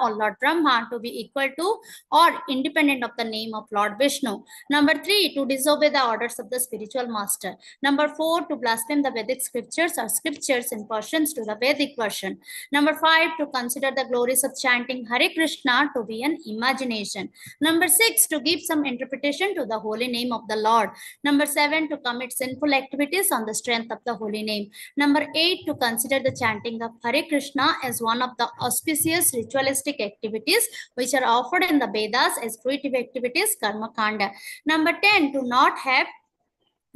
or Lord Brahma to be equal to or independent of the name of Lord Vishnu. Number 3, to disobey the orders of the spiritual master. Number 4, to blaspheme the Vedic scriptures or scriptures in Persian to the Vedic version. Number 5, to consider the glories of chanting Hare Krishna to be an imagination. Number 6, to give some interpretation to the holy name of the Lord. Number 7, to commit sinful activities on the strength of the holy name. Number 8, to consider the chanting of Hare Krishna as one of the auspicious ritualistic activities which are offered in the Vedas as fruitive activities, karma kanda. Number 10, to not have.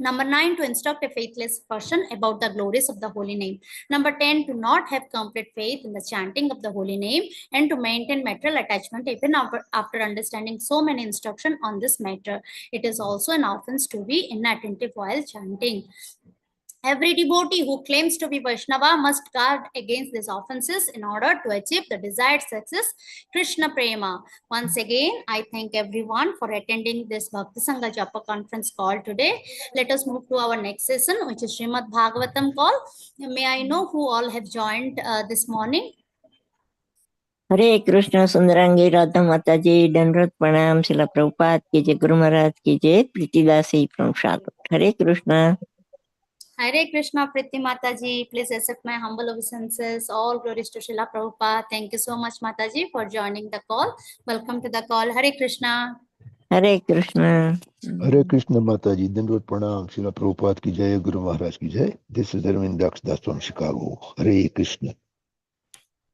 Number 9, to instruct a faithless person about the glories of the holy name. Number 10, to not have complete faith in the chanting of the holy name and to maintain material attachment even after understanding so many instructions on this matter. It is also an offense to be inattentive while chanting. Every devotee who claims to be Vaishnava must guard against these offenses in order to achieve the desired success, Krishna Prema. Once again, I thank everyone for attending this Bhakti Sangha Japa conference call today. Let us move to our next session, which is Srimad Bhagavatam call. May I know who all have joined this morning? हरे कृष्ण सुंदरांगी राधा माता जी दंडवत प्रणाम शिला प्रभुपाद की जय गुरु महाराज की जय प्रीतिदासी from Charlotte. Hare Krishna. Hare Krishna, Priti Mataji. Please accept my humble obeisances. All glories to Srila Prabhupada. Thank you so much, Mataji, for joining the call. Welcome to the call. Hare Krishna. Hare Krishna. Hare Krishna Mataji, Dandvat Pranam, Srila Prabhupada ki jai, Guru Maharaj ki jai. This is Arvind Das from Chicago. Hare Krishna.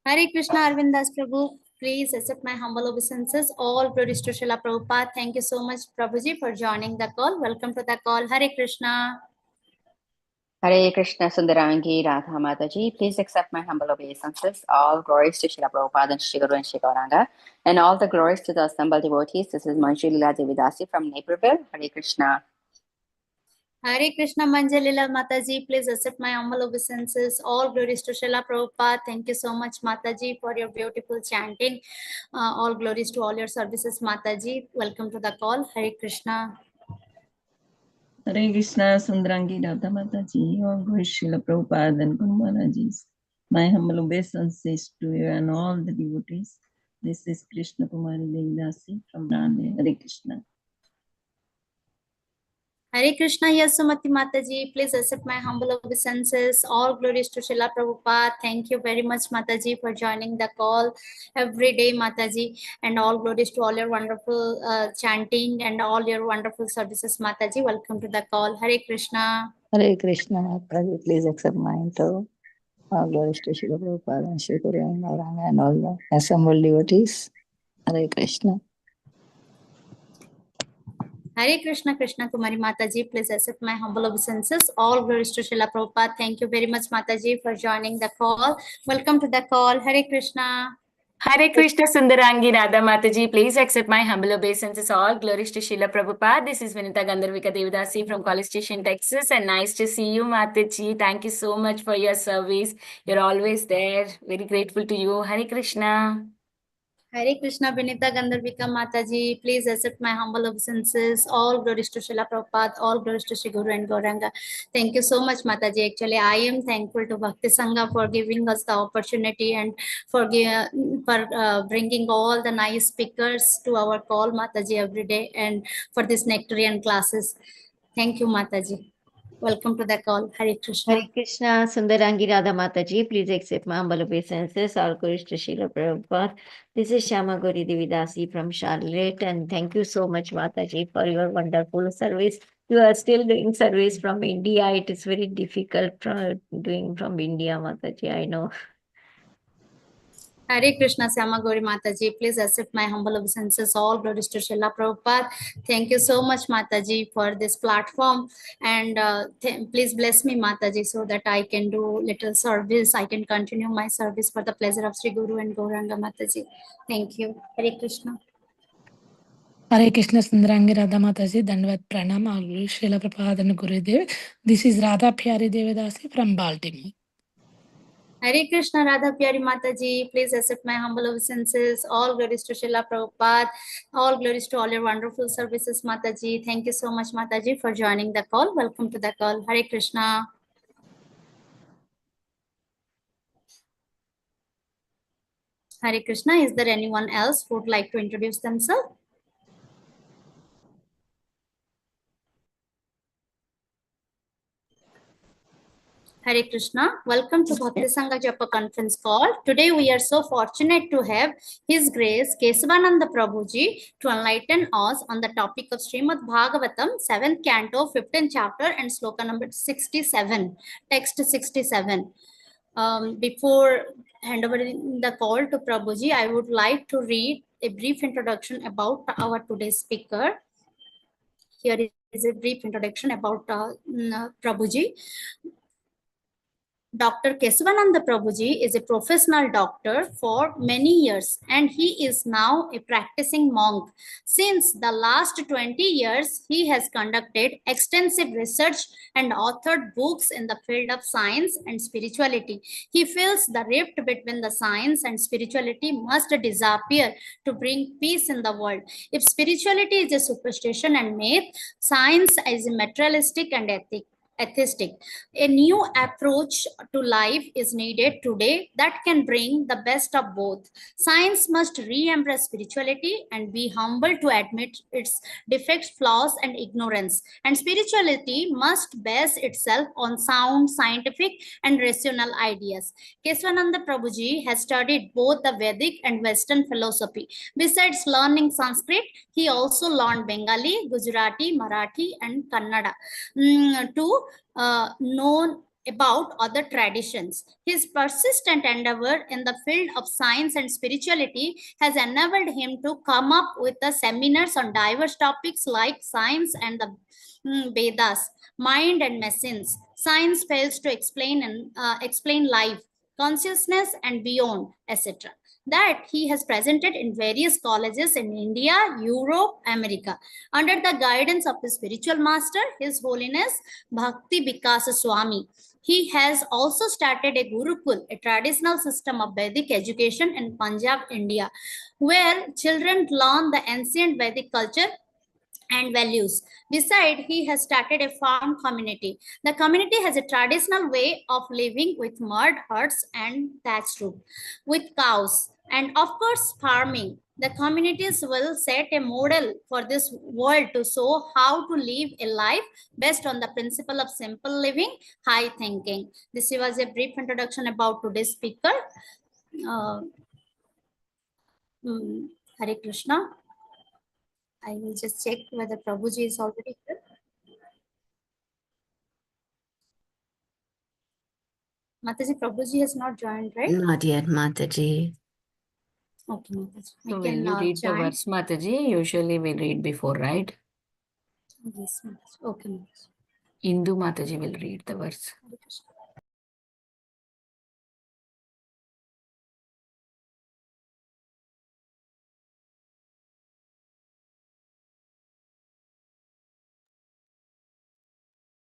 Hare Krishna, Arvind Das Prabhu. Please accept my humble obeisances. All glories to Srila Prabhupada. Thank you so much, Prabhuji, for joining the call. Welcome to the call. Hare Krishna. Hare Krishna Sundarangi Radha Mataji. Please accept my humble obeisances. All glories to Srila Prabhupada and Shri Guru and Shri Gauranga. And all the glories to the assembled devotees. This is Manjuli Lila Devidasi from Naperville. Hare Krishna. Hare Krishna, Manjalila Mataji. Please accept my humble obeisances. All glories to Srila Prabhupada. Thank you so much, Mataji, for your beautiful chanting. All glories to all your services, Mataji. Welcome to the call. Hare Krishna. Hare Krishna, Sundarangi Radha Mataji, all glories Srila Prabhupada and Guru Maharaji. My humble obeisances to you and all the devotees. This is Krishna Kumari Devidasi from Rane. Hare Krishna. Hare Krishna, Yasumati Mataji. Please accept my humble obeisances. All glories to Srila Prabhupada. Thank you very much, Mataji, for joining the call every day, Mataji. And all glories to all your wonderful chanting and all your wonderful services, Mataji. Welcome to the call. Hare Krishna. Hare Krishna, Mataji. Please accept mine too. All glories to Srila Prabhupada and Shri Guru and Gauranga and all the assembled devotees. Hare Krishna. Hare Krishna, Krishna Kumari Mataji. Please accept my humble obeisances. All glories to Srila Prabhupada. Thank you very much, Mataji, for joining the call. Welcome to the call. Hare Krishna. Hare Krishna Sundarangi Radha Mataji. Please accept my humble obeisances. All glories to Srila Prabhupada. This is Vinita Gandharvika Devidasi from College Station, Texas. And nice to see you, Mataji. Thank you so much for your service. You're always there. Very grateful to you. Hare Krishna. Hare Krishna, Vinita Gandharvika Mataji. Please accept my humble obeisances. All glories to Srila Prabhupada. All glories to Shri Guru and Gauranga. Thank you so much, Mataji. Actually, I am thankful to Bhakti Sangha for giving us the opportunity and for bringing all the nice speakers to our call, Mataji, every day, and for this nectarian classes. Thank you, Mataji. Welcome to the call. Hare Krishna. Hare Krishna, Sundarangi Radha Mataji. Please accept my humble obeisances. All glories to Srila Prabhupada. This is Shama Gauri Devidasi from Charlotte. And thank you so much, Mataji, for your wonderful service. You are still doing service from India. It is very difficult doing from India, Mataji, I know. Hare Krishna, Syama Gauri Mataji. Please accept my humble obeisances. All glories to Srila Prabhupada. Thank you so much, Mataji, for this platform. And please bless me, Mataji, so that I can do little service. I can continue my service for the pleasure of Sri Guru and Gauranga, Mataji. Thank you. Hare Krishna. Hare Krishna, Sundarangi Radha Mataji. Dandvat Pranam, all glories Srila Prabhupada and Gurudev. This is Radha Pyari Devidasi from Baltimore. Hare Krishna, Radha Pyari Mataji. Please accept my humble obeisances. All glories to Srila Prabhupada. All glories to all your wonderful services, Mataji. Thank you so much, Mataji, for joining the call. Welcome to the call. Hare Krishna. Hare Krishna. Is there anyone else who would like to introduce themselves? Hare Krishna. Welcome to Bhakti Sangha Japa conference call. Today we are so fortunate to have His Grace Keshavanand Prabhuji to enlighten us on the topic of Srimad Bhagavatam, 7th canto, 15th chapter and sloka number 67, text 67. Before handovering the call to Prabhuji, I would like to read a brief introduction about our today's speaker. Here is a brief introduction about Prabhuji. Dr. Keshavanand Prabhuji is a professional doctor for many years and he is now a practicing monk. Since the last 20 years, he has conducted extensive research and authored books in the field of science and spirituality. He feels the rift between the science and spirituality must disappear to bring peace in the world. If spirituality is a superstition and myth, science is a materialistic and atheistic. A new approach to life is needed today that can bring the best of both. Science must re-embrace spirituality and be humble to admit its defects, flaws, and ignorance. And spirituality must base itself on sound, scientific, and rational ideas. Keshavananda Prabhuji has studied both the Vedic and Western philosophy. Besides learning Sanskrit, he also learned Bengali, Gujarati, Marathi, and Kannada to know about other traditions. His persistent endeavor in the field of science and spirituality has enabled him to come up with the seminars on diverse topics like science and the Vedas, mind and machines. Science fails to explain life, consciousness, and beyond, etc. That he has presented in various colleges in India, Europe, America. Under the guidance of his spiritual master, His Holiness Bhakti Vikasa Swami, he has also started a Gurukul, a traditional system of Vedic education in Punjab, India, where children learn the ancient Vedic culture and values. Besides, he has started a farm community. The community has a traditional way of living with mud huts and thatched roof, with cows, and of course, farming. The communities will set a model for this world to show how to live a life based on the principle of simple living, high thinking. This was a brief introduction about today's speaker. Hare Krishna. I will just check whether Prabhuji is already here. Mataji, Prabhuji has not joined, right? Not yet, Mataji. Okay, Mataji. So I will can you read the join. verse, Mataji? Usually we read before, right? Yes, Mataji. Okay, Mataji. Indu Mataji will read the verse. Hare Krishna.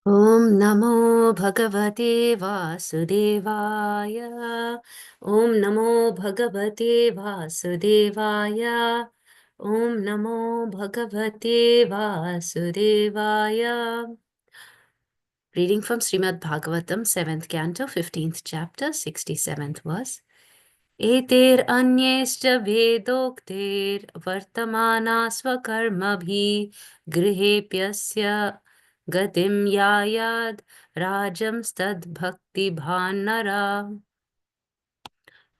Om Namo Bhagavate Vasudevaya. Om Namo Bhagavate Vasudevaya. Om Namo Bhagavate Vasudevaya. Reading from Srimad Bhagavatam, 7th canto, 15th chapter, 67th verse. Eter anyescha vedokter vartamana svakarmabhi grihepyasya gatim yayad rajam stad bhakti bhanara.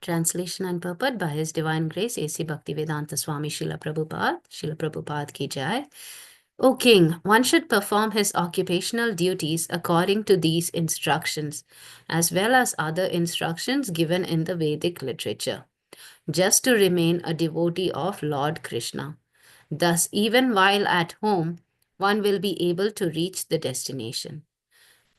Translation and purport by His Divine Grace A.C. Bhaktivedanta Swami Srila Prabhupada ki jai. O King, one should perform his occupational duties according to these instructions, as well as other instructions given in the Vedic literature, just to remain a devotee of Lord Krishna. Thus, even while at home, one will be able to reach the destination.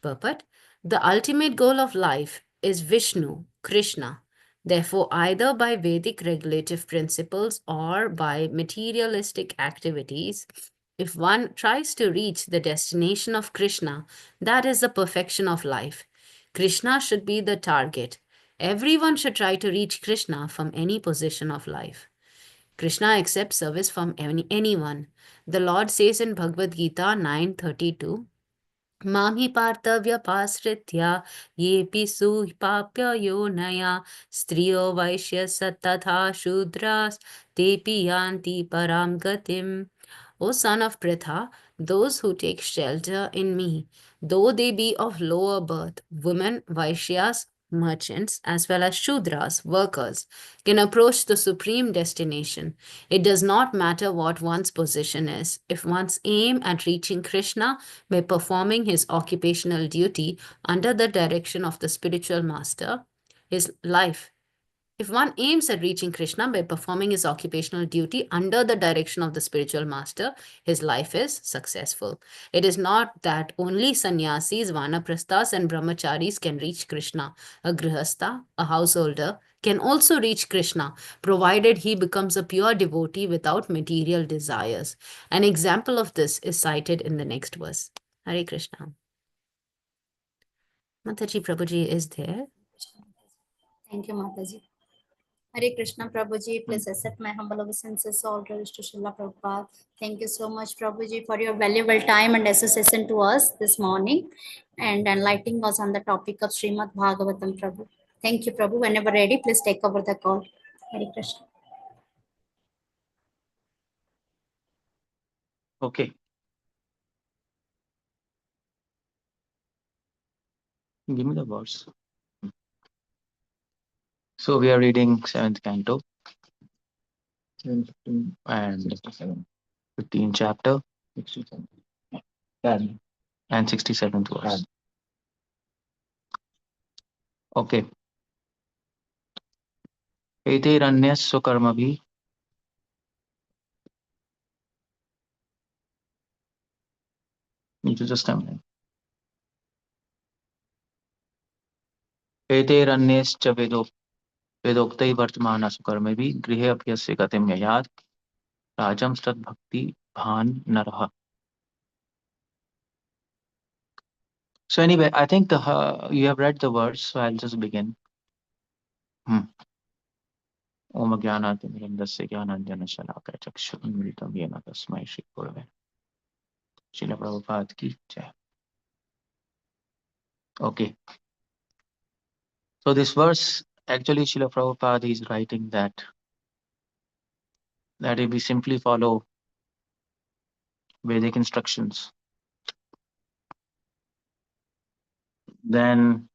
Purport: the ultimate goal of life is Vishnu, Krishna. Therefore, either by Vedic regulative principles or by materialistic activities, if one tries to reach the destination of Krishna, that is the perfection of life. Krishna should be the target. Everyone should try to reach Krishna from any position of life. Krishna accepts service from anyone. The Lord says in Bhagavad Gita 9:32, Mami partavyapaasritya yepi suhipapya yonaya striyo vaishya satatha shudras tepi yanti param gatim. O son of Pritha, those who take shelter in me, though they be of lower birth, women, Vaishyas, merchants, as well as Shudras, workers, can approach the supreme destination. It does not matter what one's position is. If one's aim at reaching Krishna by performing his occupational duty under the direction of the spiritual master, his life. If one aims at reaching Krishna by performing his occupational duty under the direction of the spiritual master, his life is successful. It is not that only sannyasis, vanaprasthas, and brahmacharis can reach Krishna. A grihastha, a householder, can also reach Krishna, provided he becomes a pure devotee without material desires. An example of this is cited in the next verse. Hare Krishna. Mataji Prabhuji is there. Thank you, Mataji. Hare Krishna, Prabhuji. Please accept my humble obeisances. All glories to Srila Prabhupada. Thank you so much, Prabhuji, for your valuable time and association to us this morning and enlightening us on the topic of Srimad Bhagavatam, Prabhu. Thank you, Prabhu. Whenever ready, please take over the call. Hare Krishna. Okay. Give me the verse. So we are reading 7th canto and 15th chapter and 67th verse. Okay. Eteranyasya karmabhi just a minute. Eteranyasya vedoktai vartmanasu karmabhi grihe apyasya gatim yayad rajam stat bhakti bhan naraha. So anyway, I think you have read the verse, so I'll just begin. Om Jnanatimidasya Jnananjana Shalakaya Chakshunmritam Yena Tasmai Shri Gurave. Srila Prabhupada ki jai. Okay. So this verse, actually Srila Prabhupada is writing that if we simply follow Vedic instructions, then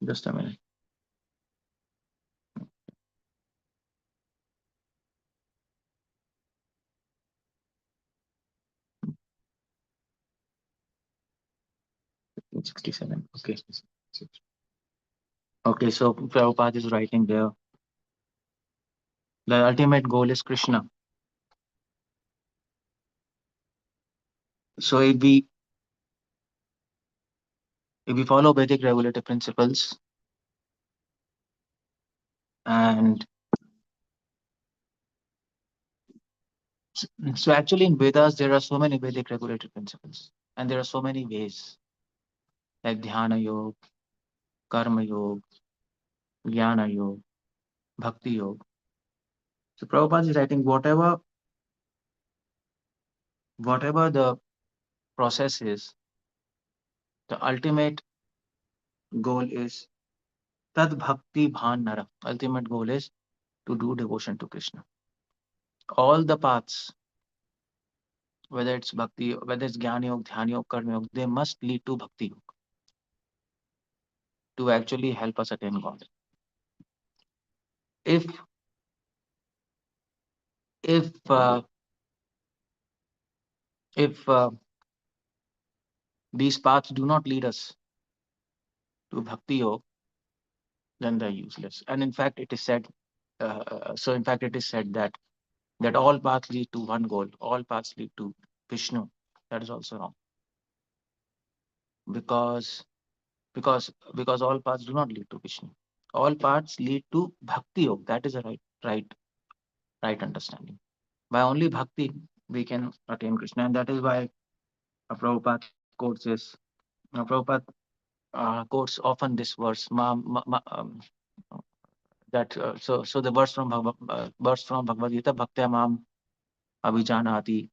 just a minute. '67. Okay. Okay, so Prabhupada is writing there. The ultimate goal is Krishna. So if we follow Vedic regulative principles, and so actually in Vedas there are so many Vedic regulative principles, and there are so many ways, like Dhyana Yoga, Karma Yoga, Jnana Yoga, Bhakti Yoga. So Prabhupada is writing whatever the process is, the ultimate goal is Tad Bhakti Bhan Nara. Ultimate goal is to do devotion to Krishna. All the paths, whether it's Bhakti, whether it's Jnana Yoga, Dhyana Yoga, Karma Yoga, they must lead to Bhakti Yoga to actually help us attain God. If these paths do not lead us to Bhakti Yoga, then they're useless. And in fact, it is said, that all paths lead to one goal. All paths lead to Vishnu. That is also wrong. Because all paths do not lead to Vishnu. All paths lead to Bhakti Yoga. That is a right understanding. By only Bhakti, we can attain Krishna. And that is why Prabhupada quotes this. Prabhupada quotes often this verse, so the verse from Bhagavad Gita, Bhaktya Mam Abhijanati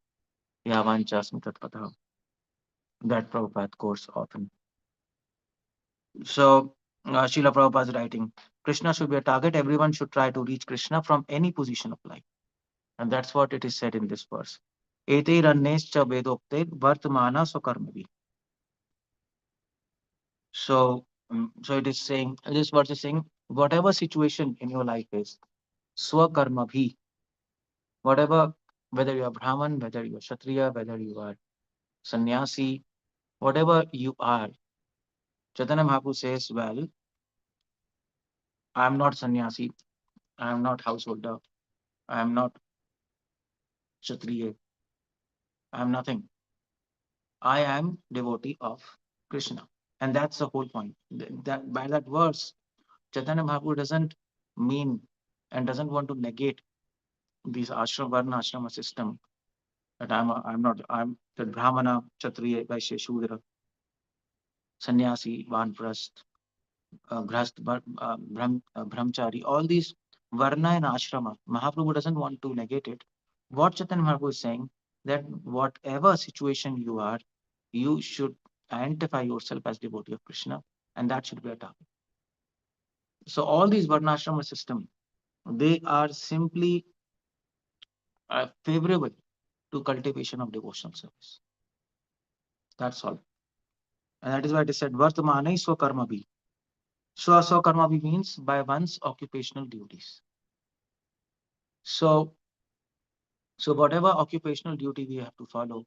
Yavancha Smitat Patha. that Prabhupada quotes often. So, Srila Prabhupada is writing, Krishna should be a target. Everyone should try to reach Krishna from any position of life. And that's what it is said in this verse. Ete rannescha vedokte vartamana swakarmavi. So, so it is saying, this verse is saying, whatever situation in your life is, swakarma bhi, whatever, whether you are Brahman, whether you are Kshatriya, whether you are sannyasi, whatever you are, Chaitanya Mahaprabhu says, well, I am not sannyasi, I am not householder, I am not Kshatriya, I am nothing. I am devotee of Krishna. And that's the whole point. That by that verse, Chaitanya Mahaprabhu doesn't mean and doesn't want to negate these varna ashrama system, that I'm the Brahmana, Kshatriya, Vaishya, Shudra, Sannyasi, Vanprasth, Grahast, Brahmachari, all these Varna and Ashrama. Mahaprabhu doesn't want to negate it. What Chaitanya Mahaprabhu is saying, that whatever situation you are, you should identify yourself as devotee of Krishna, and that should be a target. So all these Varna Ashrama system, they are simply favorable to cultivation of devotional service. That's all. And that is why it is said, Vartamanai Swakarma bhi. Swakarma bhi means by one's occupational duties. So whatever occupational duty we have to follow,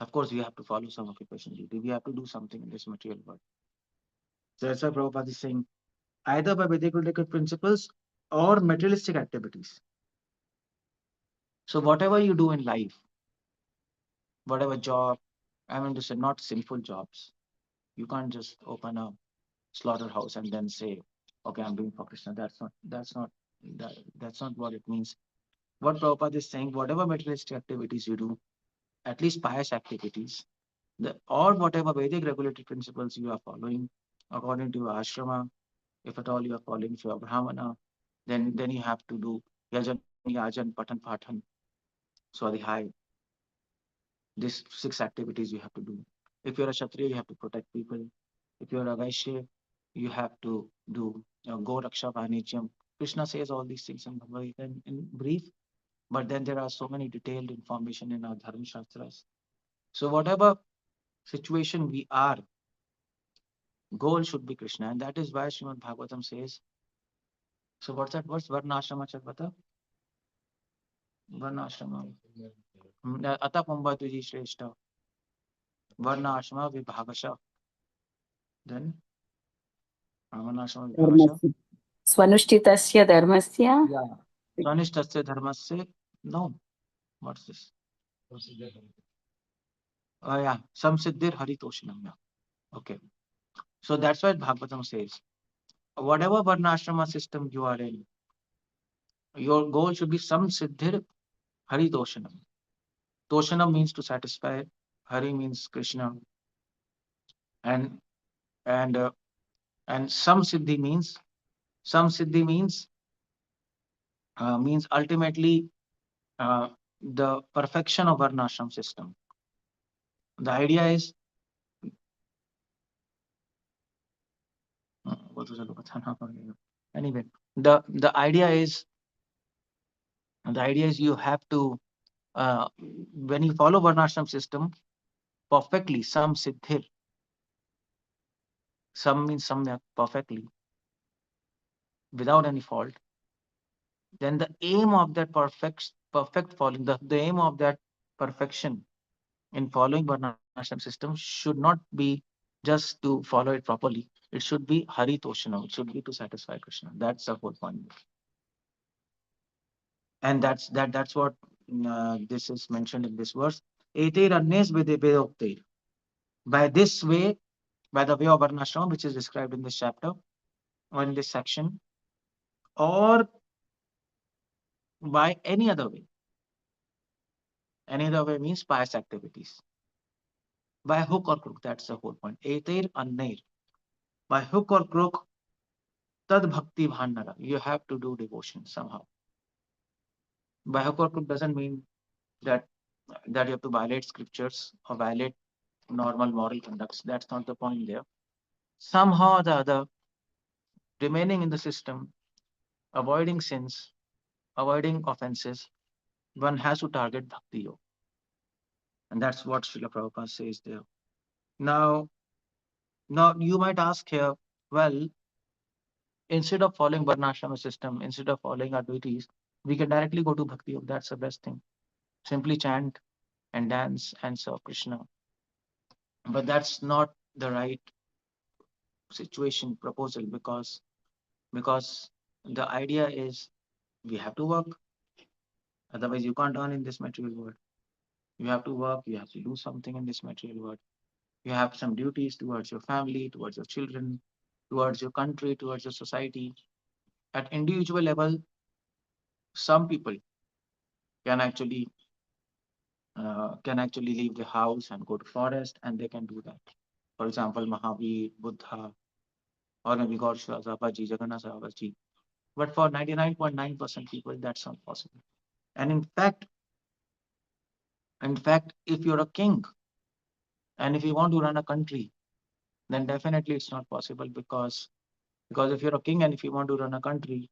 of course, we have to follow some occupational duty. We have to do something in this material world. So that's why Prabhupada is saying, either by Vedic principles or materialistic activities. So whatever you do in life, whatever job, I mean to say, not sinful jobs. You can't just open a slaughterhouse and then say, okay, I'm doing for Krishna. That's not what it means. What Prabhupada is saying, whatever materialistic activities you do, at least pious activities, or whatever Vedic regulatory principles you are following, according to your ashrama, if at all you are following, if you are Brahmana, then you have to do yajan, yajan, patan, patan, swadhyay. These 6 activities you have to do. If you're a Kshatriya, you have to protect people. If you're a Vaishya, you have to do Go Raksha Vanijyam. Krishna says all these things in Bhagavad Gita in brief, but then there are so many detailed information in our Dharma Shastras. So whatever situation we are, goal should be Krishna. And that is why Srimad Bhagavatam says, so what's that verse? Varnashrama Chakvata? Varnashrama. Ata Pumbatuji Shrestha. Varnashrama Vibhagasha. Then Varnashrama Vibhagasha. Dharmasya. Swanushtitasya dharmasya. Yeah. Swanishtasya dharmasya. No. What's this? Yeah. Samsiddhir Haritoshanam. Yeah. Okay. So that's why Bhagavatam says, whatever Varnashrama system you are in, your goal should be Samsiddhir Haritoshanam. Toshanam means to satisfy. Hari means Krishna. And Samsiddhi means ultimately the perfection of Varnashram system. The idea is anyway, the idea is you have to when you follow Varnashram system perfectly, some siddhir, some means samyak, perfectly, without any fault, then the aim of that perfect following, the aim of that perfection in following Varnashram system should not be just to follow it properly. It should be Hari Toshana. It should be to satisfy Krishna. That's the whole point. And that's what this is mentioned in this verse. Eter annes vedokte. By this way, by the way of Varnashram, which is described in this chapter or in this section, or by any other way. Any other way means pious activities. By hook or crook, that's the whole point. Eter anner. By hook or crook, tad bhakti bhandara. You have to do devotion somehow. By hook or crook doesn't mean that you have to violate scriptures or violate normal moral conducts. That's not the point there. Somehow or the other, remaining in the system, avoiding sins, avoiding offenses, one has to target bhakti yoga. And that's what Srila Prabhupada says there. Now, you might ask here, well, instead of following Varnashrama system, instead of following our duties, we can directly go to bhakti yoga. That's the best thing. Simply chant and dance and serve Krishna. But that's not the right situation proposal because the idea is we have to work. Otherwise, you can't earn in this material world. You have to work. You have to do something in this material world. You have some duties towards your family, towards your children, towards your country, towards your society. At individual level, some people can actually leave the house and go to forest, and they can do that. For example, Mahavir, Buddha, or maybe God Babaji, Jagannath Babaji. But for 99.9% people, that's not possible. And in fact, if you're a king and if you want to run a country, then definitely it's not possible because if you're a king and if you want to run a country,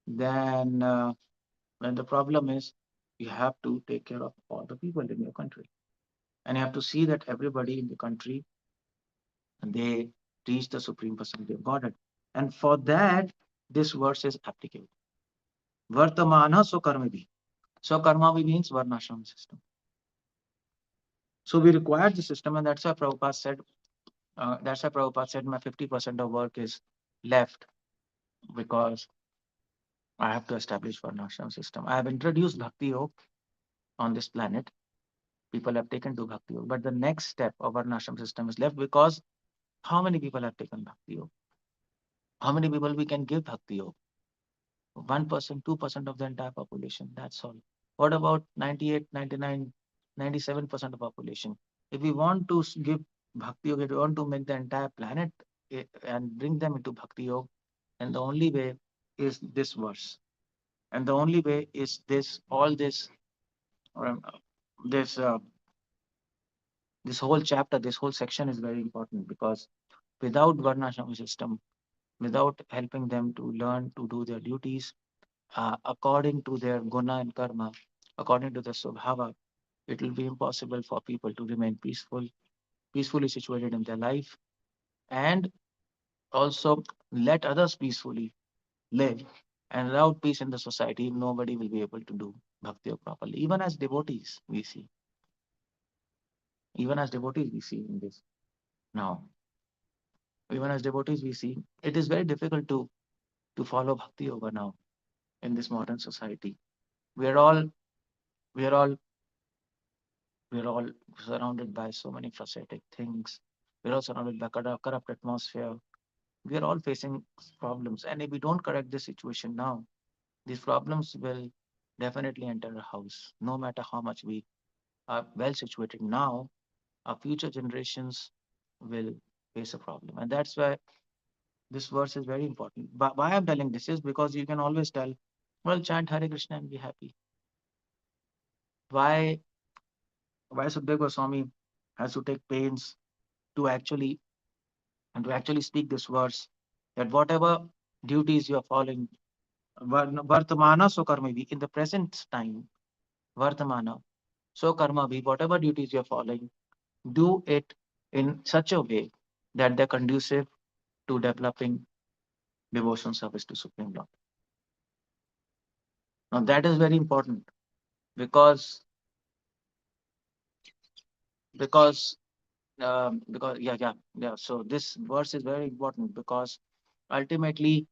then the problem is you have to take care of all the people in your country, and you have to see that everybody in the country they reach the supreme personality of Godhead. And for that, this verse is applicable. Vartamana so karma bhi. So karma bhi means varnashram system. So we require the system, and that's why Prabhupada said. My 50% of work is left because I have to establish varnashram system. I have introduced bhakti yoga on this planet. People have taken to bhakti yoga, but the next step of varnashram system is left because how many people have taken bhakti yoga? How many people we can give bhakti yoga? 1%, 2% of the entire population. That's all. What about 98, 99, 97% of population? If we want to give bhakti yoga, if we want to make the entire planet and bring them into bhakti yoga, and the only way is this verse. And the only way is this whole chapter, this whole section is very important because without Varnashram system, without helping them to learn to do their duties according to their guna and karma, according to the subhava, it will be impossible for people to remain peacefully situated in their life, and also let others peacefully live. And without peace in the society, nobody will be able to do bhakti yoga properly. Even as devotees, we see. Even as devotees, we see in this. Now, even as devotees, we see it is very difficult to follow bhakti yoga now in this modern society. We are all we are all we are all surrounded by so many frustrating things. We're all surrounded by corrupt atmosphere. We are all facing problems, and if we don't correct this situation now, these problems will definitely enter our house. No matter how much we are well situated now, our future generations will face a problem, and that's why this verse is very important. But why I'm telling this is because you can always tell, well, chant Hare Krishna and be happy. Why Sukadeva Goswami has to take pains to actually speak this verse, that whatever duties you are following, Vartamana so karma bhi, in the present time, Vartamana so karma bhi, whatever duties you are following, do it in such a way that they're conducive to developing devotion service to Supreme Lord. Now that is very important because So this verse is very important because ultimately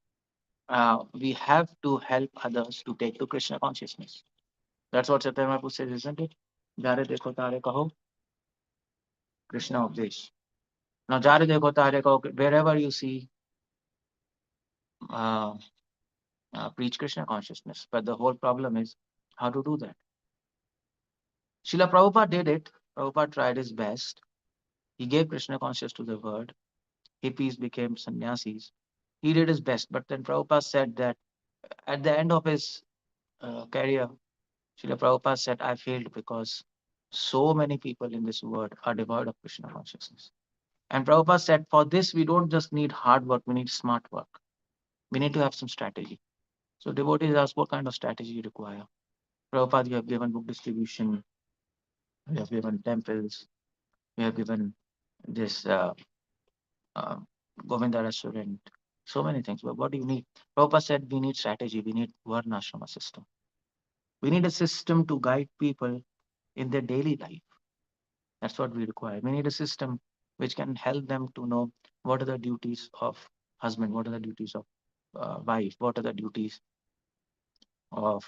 we have to help others to take to Krishna consciousness. That's what Chaitanya Mahaprabhu says, isn't it? Jare dekho tare kaho Krishna Updesh. Now, jare dekho tare kaho, wherever you see, preach Krishna consciousness. But the whole problem is how to do that. Srila Prabhupada did it. Prabhupada tried his best. He gave Krishna consciousness to the world. Hippies became sannyasis. He did his best. But then Prabhupada said that at the end of his career, Srila Prabhupada said, I failed because So many people in this world are devoid of Krishna consciousness. And Prabhupada said, for this, we don't just need hard work, we need smart work. We need to have some strategy. So devotees ask, what kind of strategy you require? Prabhupada, you have given book distribution, we have given temples, we have given this uh, Govinda restaurant, so many things. But what do you need? Prabhupada said, we need strategy, we need Varnashrama system. We need a system to guide people in their daily life. That's what we require. We need a system which can help them to know what are the duties of husband, what are the duties of wife, what are the duties of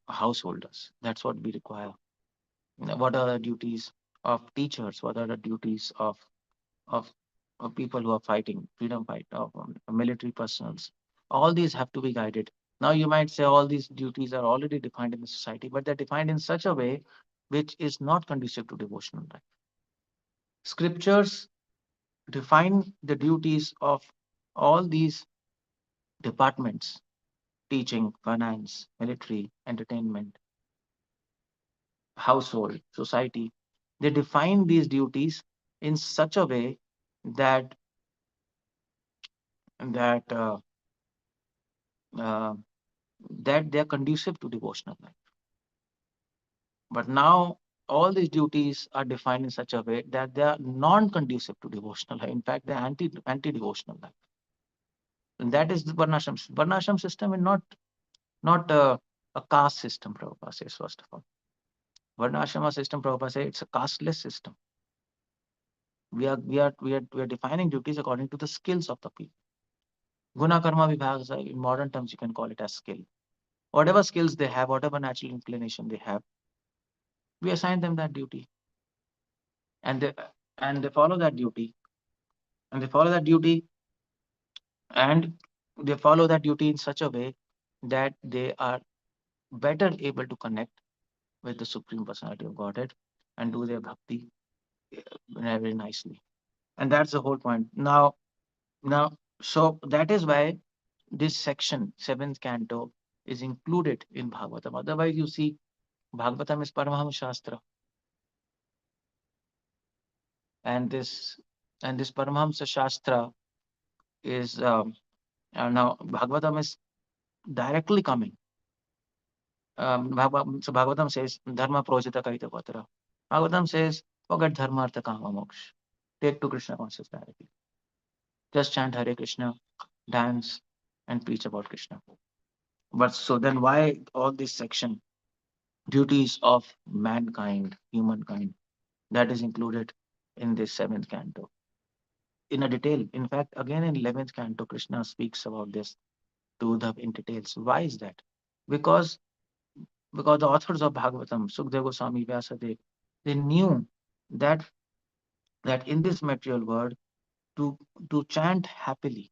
householders. That's what we require. What are the duties of teachers? What are the duties of, of people who are fighting, freedom fight, of military personals? All these have to be guided. Now you might say all these duties are already defined in the society, but they're defined in such a way which is not conducive to devotional life. Scriptures define the duties of all these departments: teaching, finance, military, entertainment, household, society. They define these duties in such a way that that uh, uh, that they are conducive to devotional life. But now all these duties are defined in such a way that they are non-conducive to devotional life. In fact, they are anti-devotional life. And that is the Varnashram. Varnashram system is not a caste system, Prabhupada says, first of all. Varnashrama system, Prabhupada says, it's a casteless system. We are defining duties according to the skills of the people. Guna karma vibhaga, in modern terms, you can call it as skill. Whatever skills they have, whatever natural inclination they have, we assign them that duty. And they follow that duty. And they follow that duty and they follow that duty in such a way that they are better able to connect with the Supreme Personality of Godhead and do their bhakti very nicely. And that's the whole point. Now, so that is why this section, seventh canto, is included in Bhagavatam. Otherwise, you see, Bhagavatam is Paramaham Shastra, and this Paramahamsa Shastra is now Bhagavatam is directly coming. So Bhagavatam says, Dharma projita kaita patra. Bhagavatam says, forget dharma, artha, kama, moksha. Take to Krishna consciousness directly. Just chant Hare Krishna, dance, and preach about Krishna. But so then why all this section? Duties of mankind, humankind, that is included in this seventh canto in a detail. In fact, again in 11th canto, Krishna speaks about this to Uddhav in details. Why is that? Because because the authors of Bhagavatam, Sukdev Goswami, Vyasadeva, they knew that in this material world, to chant happily,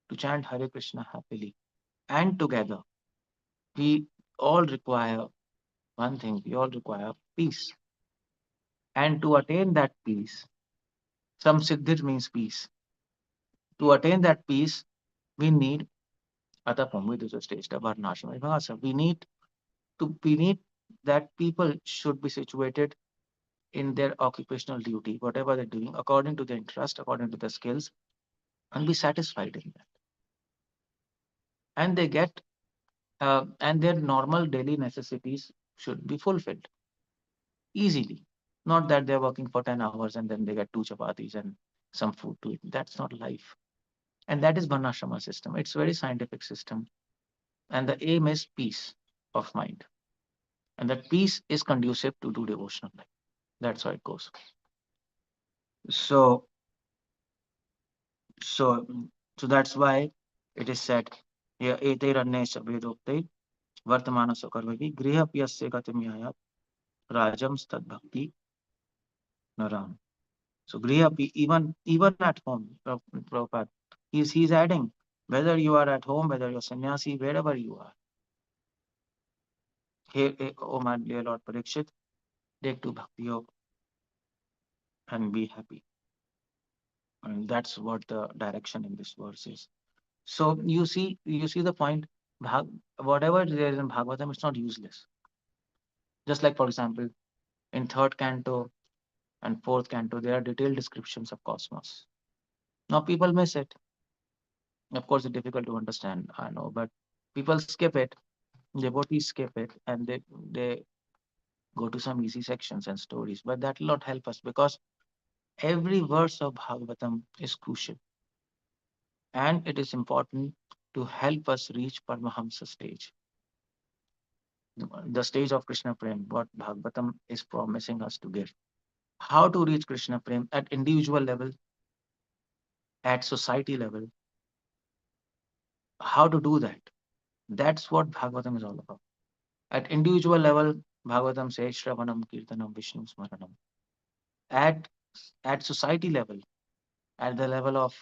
to chant Hare Krishna happily and together, we all require one thing: we all require peace. And to attain that peace, some siddhir means peace. To attain that peace, we need atapam, which is a stage, the varnashram. We need that people should be situated in their occupational duty, whatever they're doing, according to their interest, according to their skills, and be satisfied in that. And they get and their normal daily necessities should be fulfilled easily. Not that they're working for 10 hours and then they get 2 chapatis and some food to eat. That's not life. And that is Varnashrama system. It's a very scientific system. And the aim is peace of mind. And that peace is conducive to do devotional life. That's how it goes. So, so, so that's why it is said, here, eteranye vedokte vartamana sokarvavi griha piyasya gatimyaya rajam stad bhakti naram. So griha, even at home, Prabhupada, he's adding, whether you are at home, whether you're sannyasi, wherever you are. Here, oh my dear Lord Parikshit, take to bhakti yoga and be happy. And that's what the direction in this verse is. So you see the point. Whatever there is in Bhagavatam, it's not useless. Just like, for example, In third canto and fourth canto, there are detailed descriptions of cosmos. Now people miss it. Of course, it's difficult to understand, I know, but people skip it. Devotees skip it, and they go to some easy sections and stories. But that will not help us, because every verse of Bhagavatam is crucial, and it is important to help us reach Paramahamsa stage, the stage of Krishna Prem, what Bhagavatam is promising us to give. How to reach Krishna Prem at individual level, at society level, how to do that. That's what Bhagavatam is all about. At individual level, Bhagavatam says Shravanam, Kirtanam, Vishnu Smaranam. At society level, at the level of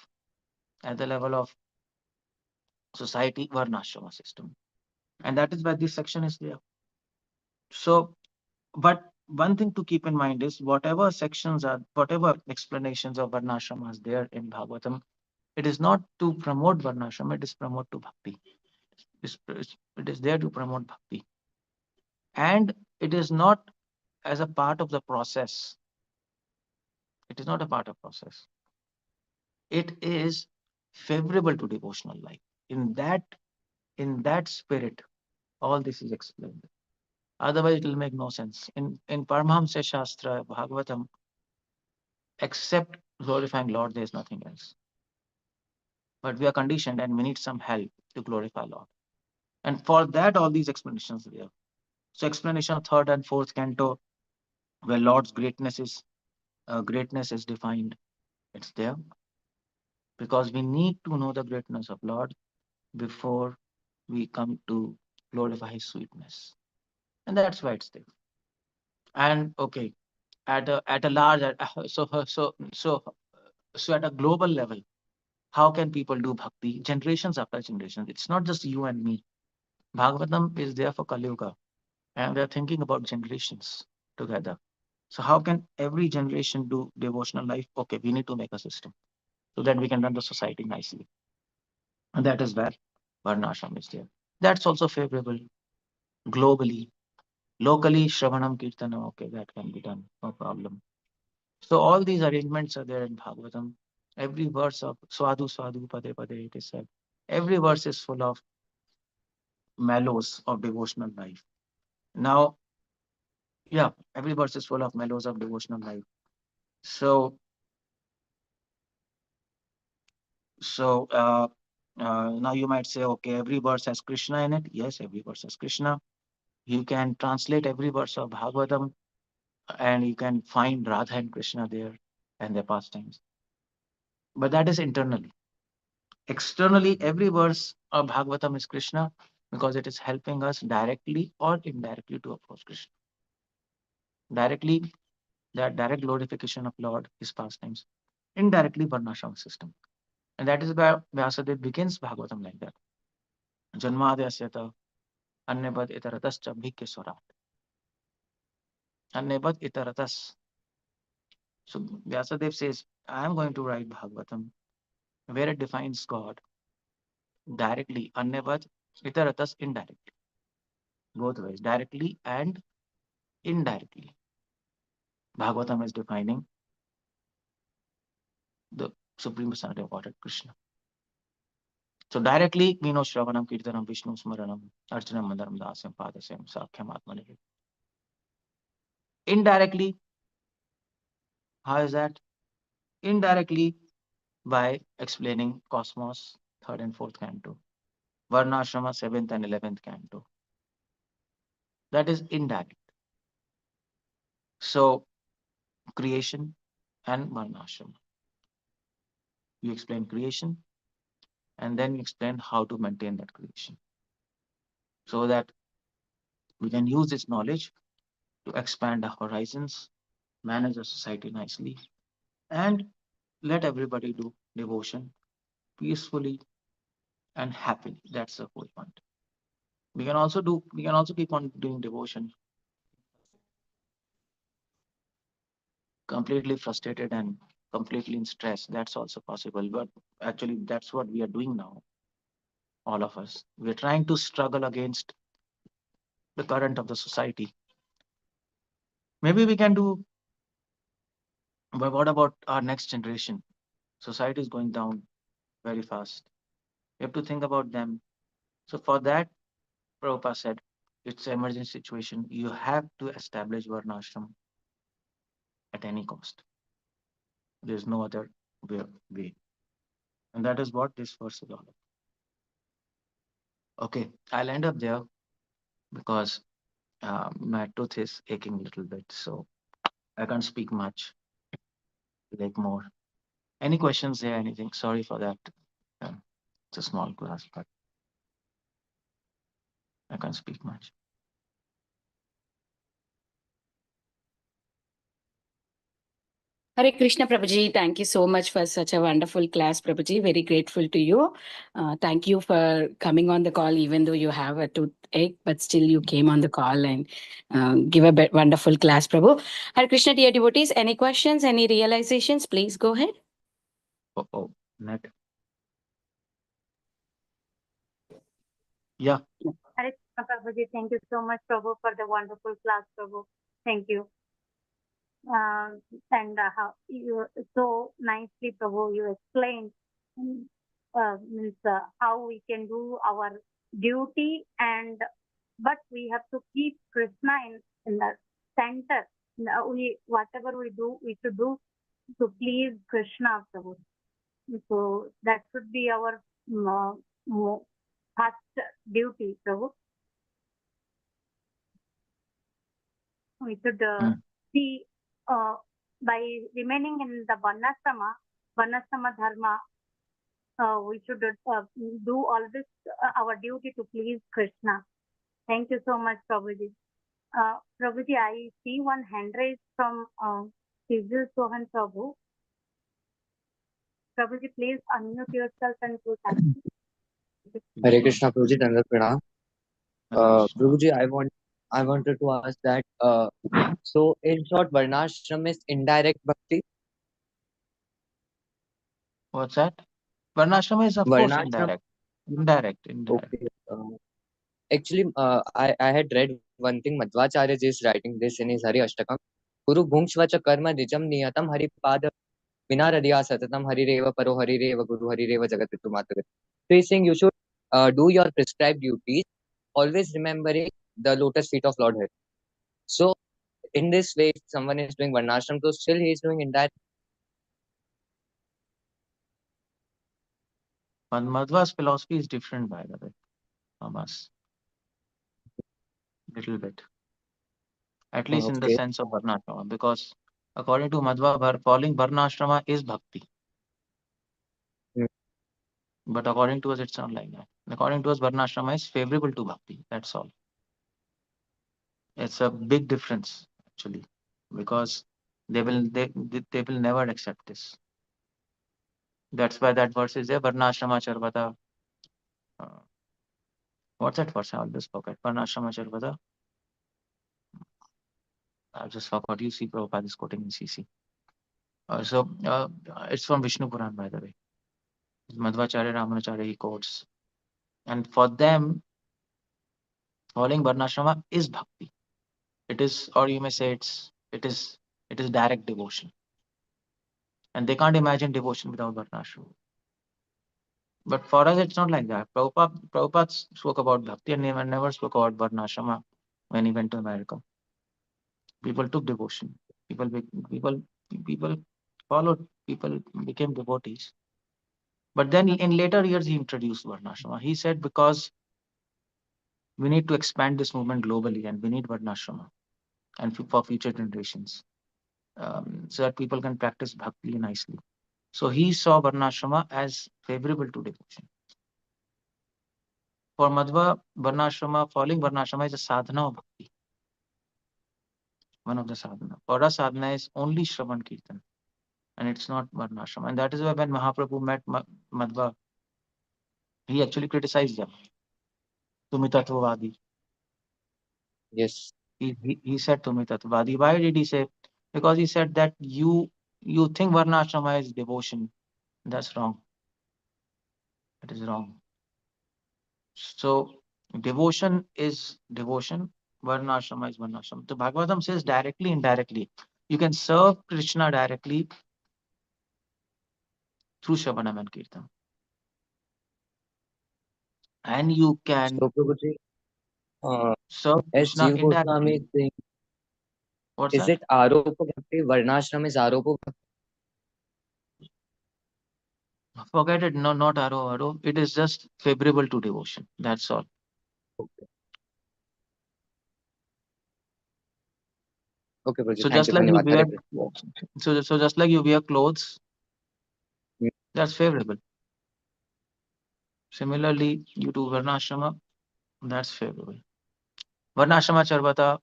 society, Varnashrama system. And that is why this section is there. So, but one thing to keep in mind is whatever explanations of Varnashrama is there in Bhagavatam, it is not to promote Varnashrama, it is promote to bhakti. It is there to promote bhakti. And it is not as a part of the process. It is not a part of process. It is favorable to devotional life. In that spirit, all this is explained. Otherwise, it will make no sense. In Paramahamsa Shastra, Bhagavatam, except glorifying Lord, there is nothing else. But we are conditioned and we need some help to glorify Lord. And for that, all these explanations are there. So explanation of third and fourth canto, where Lord's greatness is defined. It's there because we need to know the greatness of Lord before we come to glorify His sweetness, and that's why it's there. And okay, at a large, so at a global level, how can people do bhakti? Generations after generations. It's not just you and me. Bhagavatam is there for Kali Yuga, and they're thinking about generations together. So how can every generation do devotional life? Okay, we need to make a system so that we can run the society nicely. And that is where Varnashram is there. That's also favorable globally. Locally, Shravanam Kirtanam, okay, that can be done, no problem. So all these arrangements are there in Bhagavatam. Every verse of Swadu Swadu Pade Pade, it is said. Every verse is full of mellows of devotional life. Now, yeah, every verse is full of mellows of devotional life. So now you might say, okay, every verse has Krishna in it. Yes, every verse has Krishna. You can translate every verse of Bhagavatam and you can find Radha and Krishna there and their pastimes. But that is internally. Externally, every verse of Bhagavatam is Krishna because it is helping us directly or indirectly to approach Krishna. Directly, that direct glorification of Lord, His pastimes. Indirectly, Varnashram system. And that is why Vyasadeva begins Bhagavatam like that. Janmadyasyata Annebad itaratascha bhikya swarat. Annebad itaratas. So Vyasadeva says, I am going to write Bhagavatam where it defines God directly, Annebad itaratas indirectly. Both ways, directly and indirectly. Bhagavatam is defining the Supreme Personality of Godhead, Krishna. So directly, we know Shravanam, Kirtanam, Vishnu Smaranam, Archanam, Mandaram, Dasam, Padasam, Sakhyam, Atmanam. Indirectly, how is that? Indirectly, by explaining Cosmos, 3rd and 4th canto, Varnashrama, 7th and 11th canto. That is indirect. So, creation and Varnashrama. You explain creation, and then you explain how to maintain that creation, so that we can use this knowledge to expand our horizons, manage our society nicely, and let everybody do devotion peacefully and happily. That's the whole point. We can also keep on doing devotion completely frustrated and completely in stress. That's also possible. But actually, that's what we are doing now. All of us. We're trying to struggle against the current of the society. Maybe we can do, but what about our next generation? Society is going down very fast. We have to think about them. So for that, Prabhupada said, it's an emergency situation. You have to establish Varnashram at any cost. There's no other way. And that is what this verse is all about. Okay, I'll end up there because my tooth is aching a little bit, so I can't speak much, like more. Any questions there? Anything? Sorry for that. It's a small class, but I can't speak much. Hare Krishna, Prabhuji. Thank you so much for such a wonderful class, Prabhuji. Very grateful to you. Thank you for coming on the call, even though you have a toothache, but still you came on the call and give a wonderful class, Prabhu. Hare Krishna, dear devotees. Any questions, any realizations? Please go ahead. Oh, net. Yeah. Hare Krishna, Prabhuji. Thank you so much, Prabhu, for the wonderful class, Prabhu. Thank you. And how you so nicely, Prabhu, you explained means how we can do our duty, and but we have to keep Krishna in the center. We whatever we do, we should do to please Krishna, Prabhu. So that should be our first duty, Prabhu. We should see by remaining in the Varnashrama Dharma, we should do always our duty to please Krishna. Thank you so much, Prabhuji. Prabhuji, I see one hand raised from Sijil Sohan Prabhu. Prabhuji, please unmute yourself and put action. Hare Krishna, Prabhuji, Dandavat Pranam. Prabhuji, I wanted to ask that, so in short, Varnashram is indirect bhakti? What's that? Varnashram is, of course, indirect. Indirect. Okay. Actually, I had read one thing. Madhvacharya is writing this in his Hari Ashtakam. Guru bhungshvacha karma dijam niyatam hari pada vinaradiya satatam hari reva paro hari reva guru hari reva jagatitu matagat. So he's saying you should do your prescribed duties, always remembering the lotus feet of Lord Hari. So in this way, if someone is doing Varnashram, so still he is doing indirect. Madhva's philosophy is different, by the way, from us. Little bit. At least in the sense of Varnashrama, because according to Madhva, following Varnashrama is bhakti. But according to us, it's not like that. According to us, Varnashrama is favorable to bhakti. That's all. It's a big difference, actually, because they will never accept this. That's why that verse is there. Varnashrama Charvata. What's that verse? I always forget. Varnashrama Charvata. I just forgot. You see, Prabhupada is quoting in CC. So it's from Vishnu Puran, by the way. Madhvacharya, Ramanacharya, he quotes. And for them, following Varnashrama is bhakti. It is, or you may say it is direct devotion. And they can't imagine devotion without Varnashrama. But for us, it's not like that. Prabhupada spoke about bhakti and never spoke about Varnashrama when he went to America. People took devotion. People followed. People became devotees. But then in later years, he introduced Varnashrama. He said, because we need to expand this movement globally and we need Varnashrama and for future generations, so that people can practice bhakti nicely. So he saw Varnashrama as favorable to devotion. For Madhva, Varnashrama, following Varnashrama is a sadhana of bhakti. One of the sadhana. For us, sadhana is only Shravan Kirtan. And it's not Varnashrama. And that is why when Mahaprabhu met Madhva, he actually criticized them. Tumitatvavadi. Yes. He said Tumitatvavadi. Why did he say? Because he said that you think Varnashrama is devotion. That's wrong. That is wrong. So devotion is devotion, Varnashrama is Varnashrama. The Bhagavatam says directly, indirectly. You can serve Krishna directly through Shravanam and Kirtan. And you can So, Prabhuji, serve as Krishna Jiva Goswami is indirectly. saying, What's is that? it Aropa Bhakti? Varnashram is Aropa Bhakti? Forget it. No, not Aro. It is just favorable to devotion. That's all. Okay, Prabhuji, So thank just you. like you Dhanyavad. Hare wear, Krishna. so just like you wear clothes, that's favorable. Similarly, you do Varnashrama, that's favorable. Varnashrama Charvata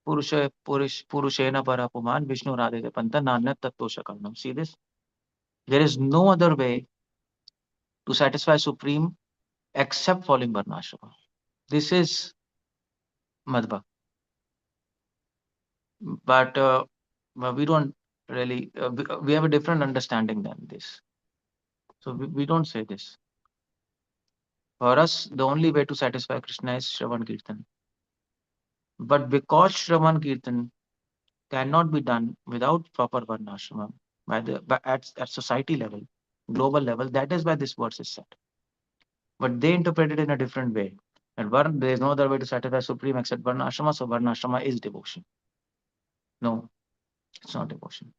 Purushena Parapuman Vishnu Radhe Panta Nanyat Tattoshakarnam. See this? There is no other way to satisfy Supreme except following Varnashrama. This is Madhva. But we don't really, we have a different understanding than this. So we don't say this. For us, the only way to satisfy Krishna is Shravan Kirtan. But because Shravan Kirtan cannot be done without proper Varnashrama at society level, global level, that is why this verse is said. But they interpret it in a different way. And there is no other way to satisfy Supreme except Varnashrama, so Varnashrama is devotion. No, it's not devotion.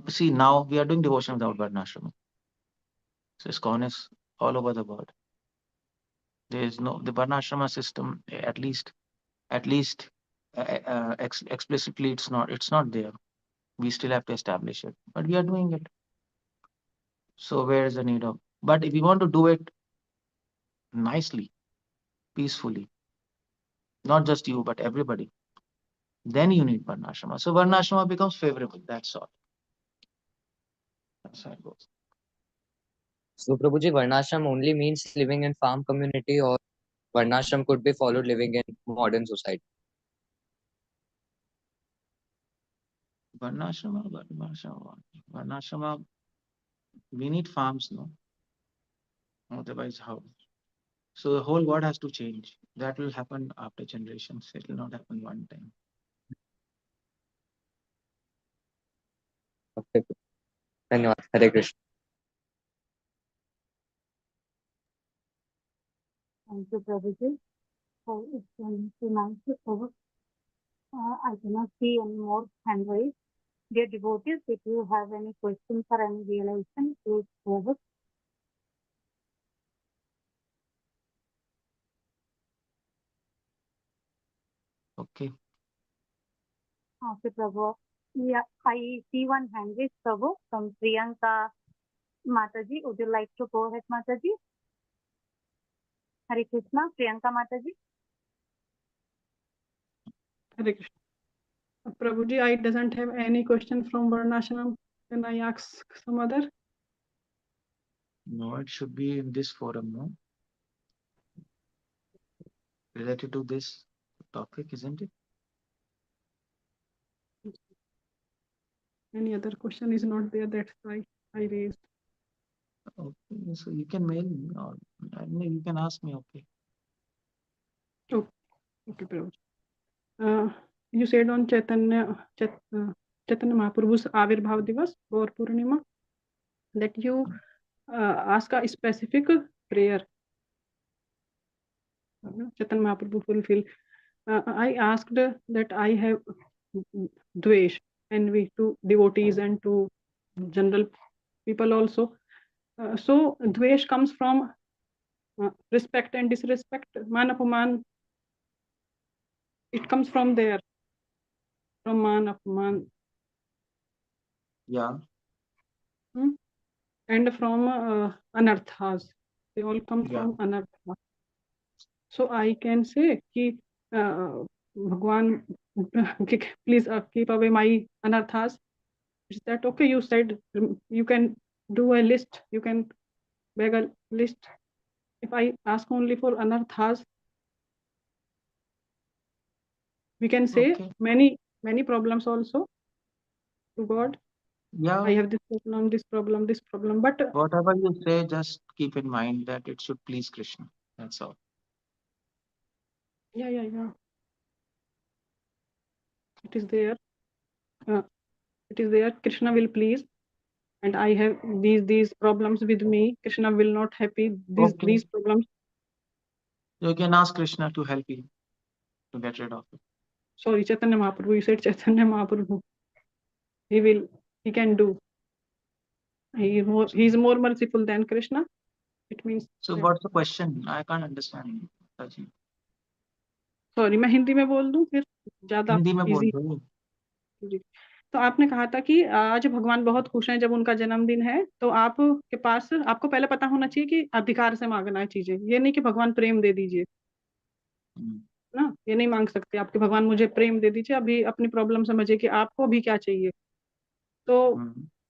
See, now we are doing devotion without Varnashrama. So ISKCON is all over the world. There is no, the Varnashrama system, at least explicitly, it's not there. We still have to establish it, but we are doing it. So where is the need of? But if we want to do it nicely, peacefully, not just you, but everybody, then you need Varnashrama. So Varnashrama becomes favorable. That's all. That's how it goes. So, Prabhuji, Varnashram only means living in farm community, or Varnashram could be followed living in modern society? Varnashrama, we need farms, no? Otherwise, how? So the whole world has to change. That will happen after generations. It will not happen one time. Okay. Dhanyavad. Hare Krishna. Thank you, Prabhuji. So it's nice to Prabhu. I cannot see any more hand raised. Dear devotees, if you have any questions or any realization, please go ahead. Okay. Okay, Prabhu. Yeah, I see one hand raised, Prabhu, from Priyanka Mataji. Would you like to go ahead, Mataji? Hare Krishna, Priyanka Mataji. Hare Krishna. Prabhuji, I doesn't have any question from Varnashram. Can I ask some other? No, it should be in this forum, no? Related to this topic, isn't it? Any other question is not there, that's why I raised. Okay, so you can mail me or you can ask me, okay. Oh, okay, Prabhuji. You said on Chaitanya Mahaprabhu's Avirbhav Divas or Purnima that you ask a specific prayer. Chaitanya Mahaprabhu fulfill. I asked that I have dvesh, envy to devotees and to general people also. So dvesh comes from respect and disrespect, man apaman. It comes from there, from man apaman. Yeah. And from anarthas. They all come from anarthas. So I can say ki Bhagwan, please keep away my anarthas. Is that okay? You said you can do a list. You can beg a list. If I ask only for anarthas, we can say many problems also to God. Yeah. I have this problem, but whatever you say, just keep in mind that it should please Krishna. That's all. Yeah. It is there. Krishna will please, and I have these problems with me. Krishna will not happy. Okay. These problems. You can ask Krishna to help you to get rid of it. Sorry, Chaitanya Mahaprabhu. You said Chaitanya Mahaprabhu. He can do. He's more merciful than Krishna. It means. So what's the question? I can't understand. Saji. Sorry, मैं हिंदी में बोल दूं फिर ज्यादा हिंदी में बोल easy. दो। जी, तो आपने कहा था कि आज भगवान बहुत खुश हैं जब उनका जन्मदिन है, तो आपके पास आपको पहले पता होना चाहिए कि अधिकार से मांगना है चीजें, ये नहीं कि भगवान प्रेम दे दीजिए ना, ये नहीं मांग सकते आपके भगवान मुझे प्रेम दे दीजिए, अभी अपनी प्रॉब्लम समझिए कि आपको अभी क्या चाहिए। तो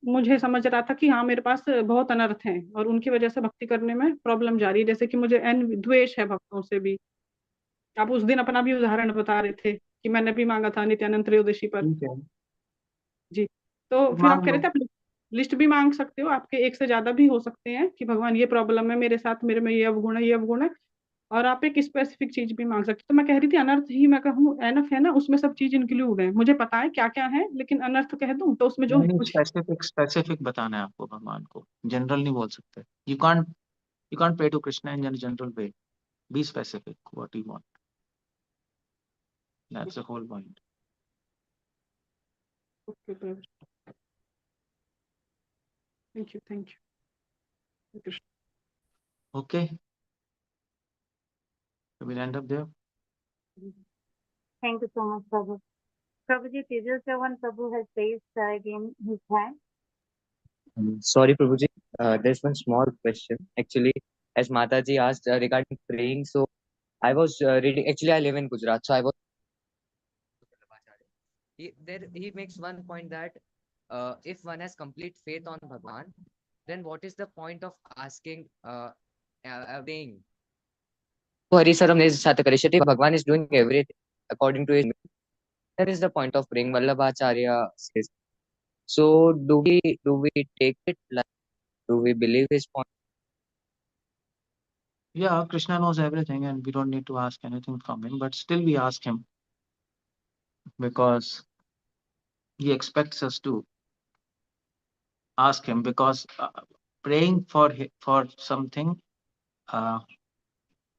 मुझे समझ रहा था कि हाँ मेरे पास बहुत अनर्थ हैं और उनकी वजह से भक्ति करने में प्रॉब्लम जा रही है, जैसे कि मुझे द्वेष है भक्तों से भी। आप उस दिन अपना भी उदाहरण बता रहे थे कि मैंने भी मांगा था नित्यानंद त्रयोदशी पर। जी, तो फिर आप कह रहे थे आप लिस्ट भी मांग सकते हो, आपके एक से ज्यादा भी हो सकते हैं कि भगवान ये प्रॉब्लम है मेरे साथ, मेरे में ये अवगुण है, और आप एक स्पेसिफिक चीज भी मांग सकते हो। तो मैं कह रही थी अनर्थ ही मैं कहूँ एनफ है ना, उसमें सब चीज इंक्लूड है, मुझे पता है क्या क्या है, लेकिन अनर्थ कह दूं तो उसमें जो नहीं, स्पेसिफिक बताना है आपको भगवान को, जनरल नहीं बोल सकते। You can't pray to Krishna in general way, be specific what you want, that's the whole point. Thank you. Okay, we'll end up there. Thank you so much, Prabhu. Prabhuji, Tejas Javan Prabhu has raised again his hand. Sorry, Prabhuji. There's one small question. Actually, as Mataji asked regarding praying, so I was reading. Actually, I live in Gujarat, so I was. He makes one point that if one has complete faith on Bhagwan, then what is the point of asking praying? Harisaram is Satakarishati. Bhagwan is doing everything according to his. That is the point of praying. Vallabhacharya says. So do we take it like, do we believe his point? Yeah, Krishna knows everything and we don't need to ask anything from him, but still we ask him because he expects us to ask him, because praying for something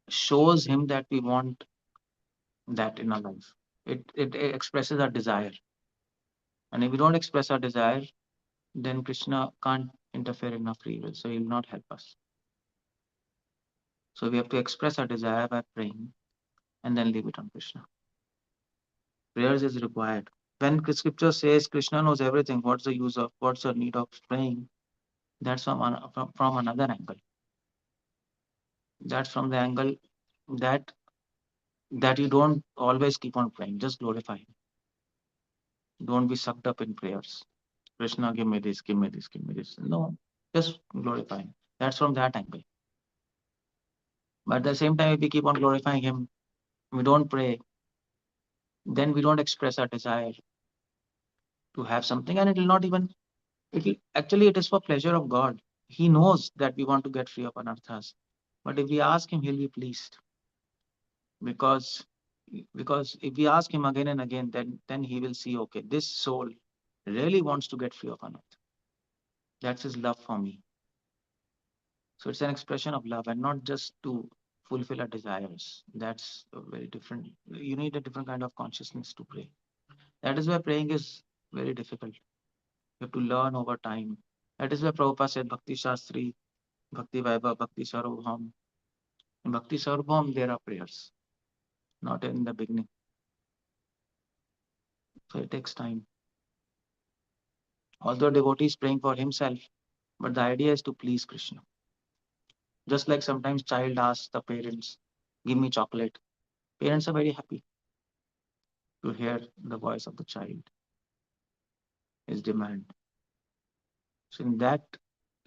shows him that we want that in our life. It expresses our desire, and if we don't express our desire, then Krishna can't interfere in our free will, so he will not help us. So we have to express our desire by praying and then leave it on Krishna. Prayers is required. When scripture says Krishna knows everything, what's the need of praying? That's from another angle. That's from the angle that you don't always keep on praying, just glorify him. Don't be sucked up in prayers. Krishna, give me this, give me this, give me this. No, just glorify him. That's from that angle. But at the same time, if we keep on glorifying him, we don't pray, then we don't express our desire to have something, and it is for pleasure of God. He knows that we want to get free of anarthas. But if we ask him, he'll be pleased. Because if we ask him again and again, then he will see, okay, this soul really wants to get free of anartha. That's his love for me. So it's an expression of love and not just to fulfill our desires. That's very different. You need a different kind of consciousness to pray. That is why praying is very difficult. You have to learn over time. That is why Prabhupada said Bhakti Shastri, Bhakti Vaibhav, Bhakti Sarvabhaum. In Bhakti Sarvabhaum, there are prayers, not in the beginning. So it takes time. Although devotee is praying for himself, but the idea is to please Krishna. Just like sometimes child asks the parents, give me chocolate. Parents are very happy to hear the voice of the child, his demand. So in that,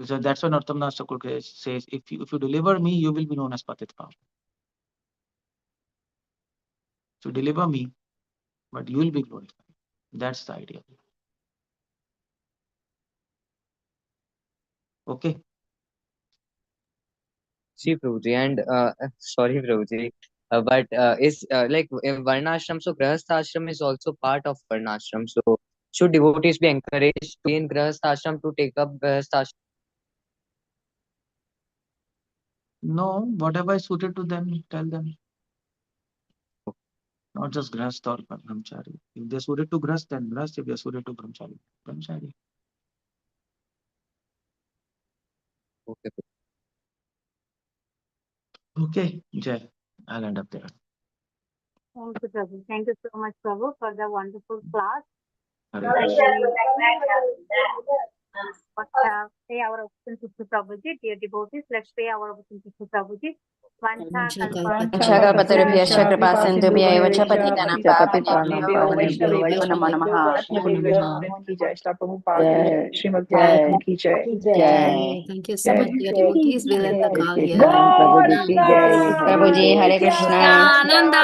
so that's what Narottam Das Thakur says, if you deliver me, you will be known as Patit Pavan. So deliver me, but you will be glorified. That's the idea. Okay. See, Prabhuji, and sorry, Prabhuji, but is like in varnashram, so grahasthashram is also part of varnashram. So should devotees be encouraged to be in grahasthashram to take up grahasthashram? No, whatever is suited to them, tell them. Not just grahast or brahmachari. If they're suited to grahast, then grahast. If they're suited to brahmachari, brahmachari. Okay. Okay, Jay, I'll end up there. Thank you, Prabhu. Thank you so much, Prabhu, for the wonderful class. Hare I Krishna. pay our obeisances to Prabhuji. Dear devotees, let's pay our obeisances to Prabhuji. Vanchakalpatarubhyascha कृपा सिन्धुभ्य एव च पतितानां पावनेभ्यो वैष्णवेभ्यो नमो नमः। जय। Thank you so much, dear devotees. We'll end the call here. प्रभु जी की जय। प्रभु जी हरे कृष्णा। Nanda.